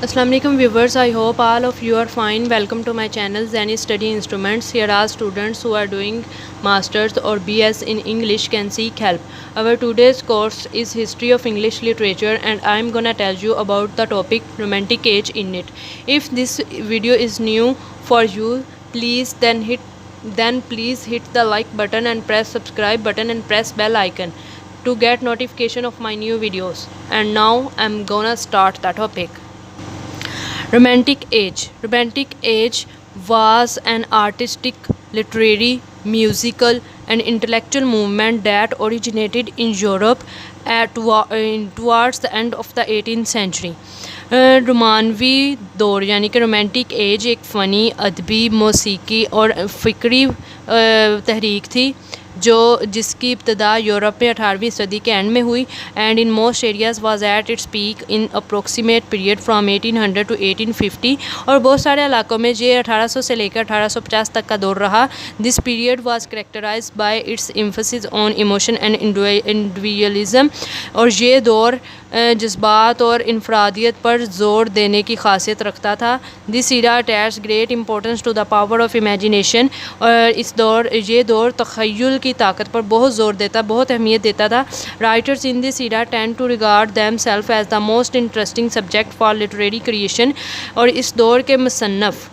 Assalamu alaikum viewers, I hope all of you are fine. Welcome to my channel Zani Study Instruments. Here are students who are doing masters or BS in English can seek help. Our today's course is History of English Literature and I am gonna tell you about the topic Romantic Age in it. If this video is new for you, please please hit the like button and press subscribe button and press bell icon to get notification of my new videos. And now I'm gonna start the topic. Romantic Age. Romantic Age was an artistic, literary, musical, and intellectual movement that originated in Europe towards the end of the 18th century. रोमानवी दौर यानी कि romantic as एक funny, अदबी, मौसीकी और फ़िक्री तहरीक थी जिसकी इब्तदा Europe में 18वीं सदी के एंड में हुई and in most areas was at its peak in approximate period from 1800 to 1850 और बहुत सारे इलाकों में ये 1800 से लेकर 1850 तक का दौर रहा. This period was characterized by its emphasis on emotion and individualism और ये दौर जज्बात और इनफरादियत पर ज़ोर देने की खासियत रखता था. This era attach great importance to the power of imagination और ये दौर तख़य्युल की ताकत पर बहुत ज़ोर देता, बहुत अहमियत देता था. Writers in this era tend to regard themself as the most interesting subject for literary creation और इस दौर के मुसन्नफ़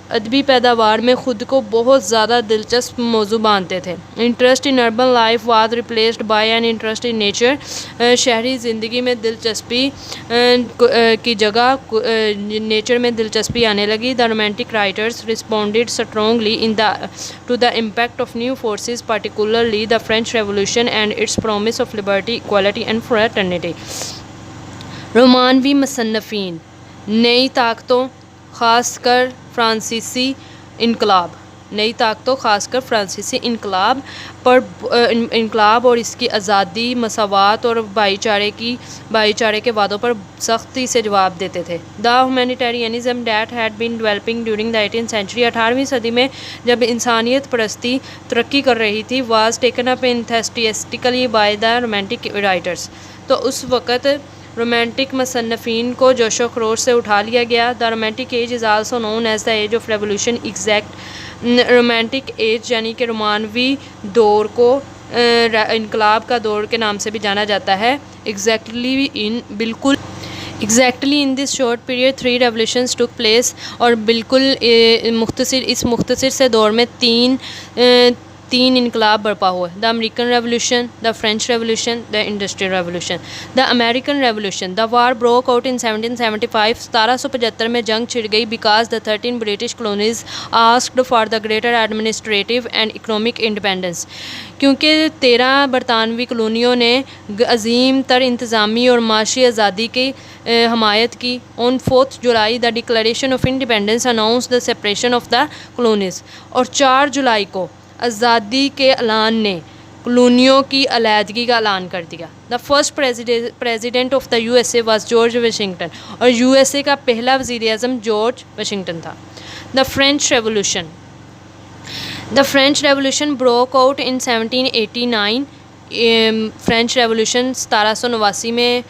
अदबी पैदावार में ख़ुद को बहुत ज़्यादा दिलचस्प मौजू मानते थे. Interest in urban life was replaced by an interest in nature. शहरी ज़िंदगी में दिलचस्पी की जगह नेचर में दिलचस्पी आने लगी. The romantic writers responded strongly to the impact of new forces, particularly the French revolution and its promise of liberty, equality and fraternity. रोमानवी मुसन्नफ़ीन नई ताकतों ख़ासकर फ्रांसीसी इनकलाब और इसकी आज़ादी, मसावात और भाईचारे के वादों पर सख्ती से जवाब देते थे. The humanitarianism that had been developing during the 18th century 18वीं सदी में जब इंसानियत परस्ती तरक्की कर रही थी was taken up enthusiastically by the romantic writers. तो उस वक़्त रोमांटिक मुसन्नफ़ीन को जोशो खरोश से उठा लिया गया. The romantic age is also known as the age of revolution. Romantic age यानी कि रोमानवी दौर को इनकलाब का दौर के नाम से भी जाना जाता है. Exactly in this short period 3 revolutions took place और बिल्कुल मुख्तसर से दौर में तीन इनकलाब बर्पा हुए. The American revolution, the French revolution, the industrial revolution. The American revolution. The war broke out in 1775. 1775 में जंग छिड़ गई because the 13 British colonies asked for the greater administrative and economic independence. क्योंकि 13 बरतानवी कॉलोनियों ने अजीम तर इंतज़ामी और माशी आज़ादी की हमायत की. On 4 July the declaration of independence announce the separation of the colonies और 4 जुलाई को आज़ादी के ऐलान ने कॉलोनियों की अलहदगी का ऐलान कर दिया. The first president of the USA was George Washington और USA का पहला वज़ीर-ए-आज़म जॉर्ज वाशिंगटन था. The French revolution. The French revolution broke out in 1789. French revolution 1789 में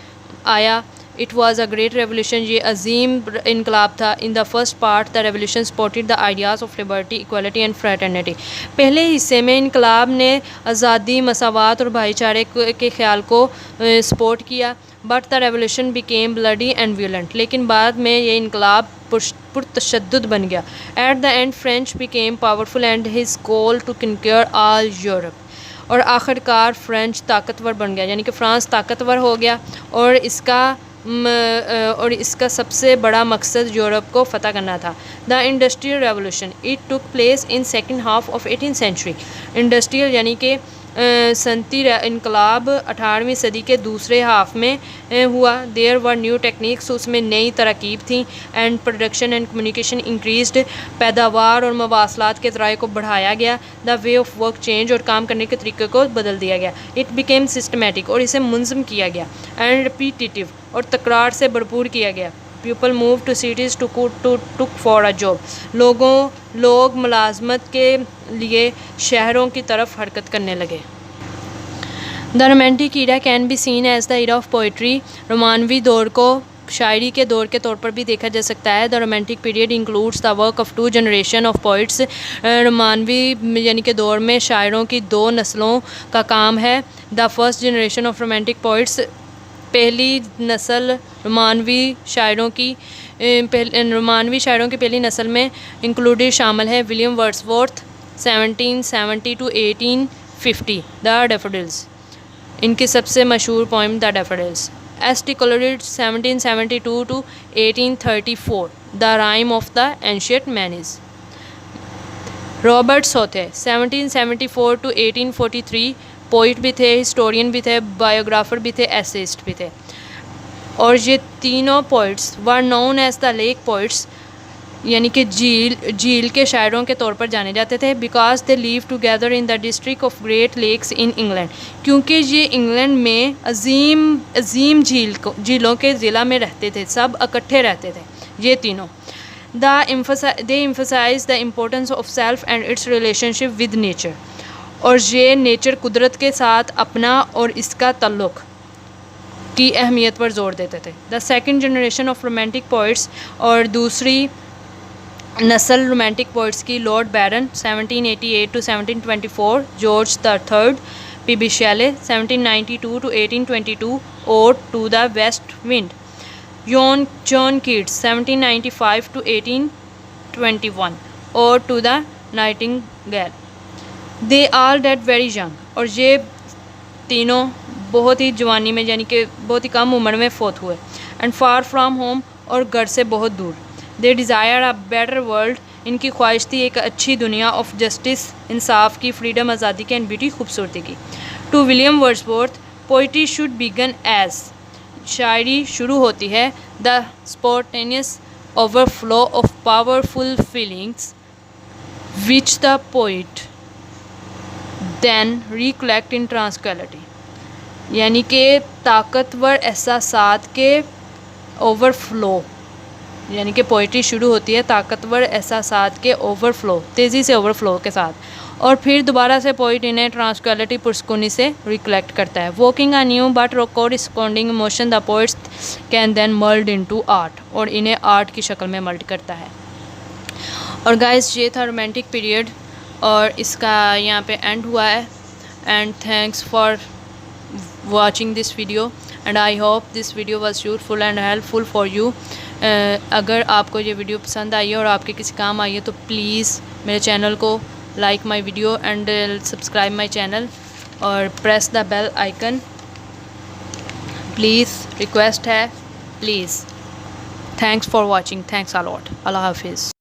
आया. It was a great revolution. ये अजीम इनकलाब था. In the first part the revolution supported the ideas of liberty, equality and fraternity. पहले हिस्से में इनकलाब ने आज़ादी, मसावात और भाईचारे के ख्याल को सपोर्ट किया. But the revolution became bloody and violent. लेकिन बाद में ये इनकलाब पुरतशद्दुद बन गया. At the end French became powerful and his goal to conquer all Europe. और आखिरकार फ्रेंच ताकतवर बन गया यानी कि फ्रांस ताकतवर हो गया और इसका सबसे बड़ा मकसद यूरोप को फ़तह करना था. The industrial revolution. It took place in second half of 18th century. Industrial यानी कि सनती इनकलाब 18वीं सदी के दूसरे हाफ में हुआ. There were new techniques. उसमें नई तरकीब थी. And production and communication increased. पैदावार और मवासलात के ज़राए को बढ़ाया गया. The way of work change. और काम करने के तरीके को बदल दिया गया. It became systematic. और इसे मुंज़म किया गया. And repetitive. और तकरार से भरपूर किया गया. People move to cities took for a job. लोग मुलाजमत के लिए शहरों की तरफ हरकत करने लगे. The romantic era can be seen as the era of poetry. रोमानवी दौर को शायरी के दौर के तौर पर भी देखा जा सकता है। The romantic period includes the work of 2 generation of poets. रोमानवी यानी कि दौर में शायरों की 2 नस्लों का काम है। The first generation of romantic poets, पहली नस्ल रोमानवी शायरों की पहली नस्ल में इंक्लूडेड शामिल है William Wordsworth 1770 to 1850। The daffodils, इनकी सबसे मशहूर poem the daffodils. S.T. Coleridge 1772 to 1834, the rime of the ancient मैनीज। रॉबर्ट सोथे 1774 to 1843, पोइट भी थे, हिस्टोरियन भी थे, बायोग्राफर भी थे, एसेइस्ट भी थे। और ये तीनों poets were known as the lake poets, यानी कि झील के शायरों के तौर पर जाने जाते थे। Because they live together in the district of great lakes in England, क्योंकि ये इंग्लैंड में अजीम झीलों के ज़िला में रहते थे, सब इकट्ठे रहते थे ये तीनों। They emphasize the importance of self and its relationship with nature, और ये नेचर कुदरत के साथ अपना और इसका तल्लुक़ की अहमियत पर जोर देते थे। The second generation of romantic poets, और दूसरी नस्ल रोमांटिक पोइट्स की Lord Byron 1788 to 1724, George the third, P.B. Shelley 1792 to 1822, ode to the west wind, John Keats 1795 to 1821, ode to the nightingale. They are dead very young, और ये तीनों बहुत ही जवानी में यानी कि बहुत ही कम उम्र में फौत हुए। एंड फार फ्राम होम, और घर से बहुत दूर। दे डिज़ायर अ बेटर वर्ल्ड, इनकी ख्वाहिश थी एक अच्छी दुनिया ऑफ जस्टिस, इंसाफ की, फ्रीडम, आज़ादी की, एंड ब्यूटी, खूबसूरती की। To William Wordsworth, poetry should begin as, शायरी शुरू होती है the spontaneous overflow of powerful feelings which the poet then recollect in tranquillity, यानी कि ताकतवर एहसासात के ओवरफ्लो, यानी कि पोइट्री शुरू होती है ताकतवर एहसासात के ओवरफ्लो, तेज़ी से ओवरफ्लो के साथ, और फिर दोबारा से पोइट इन्हें ट्रांसक्वलिटी पुरस्कूनी से रिकलेक्ट करता है। Walking a new but corresponding emotion the poets can then mould into art, और इन्हें आर्ट की शक्ल में मल्ड करता है। और गाइस, ये था रोमांटिक पीरियड, और इसका यहाँ पे एंड हुआ है। And thanks for watching this video, and I hope this video was useful and helpful for you। अगर आपको ये वीडियो पसंद आई है और आपके किसी काम आई है तो प्लीज़ मेरे चैनल को like my video and subscribe my channel, और press the bell icon, please, request है, please. Thanks for watching, thanks a lot, अल्लाह हाफिज़।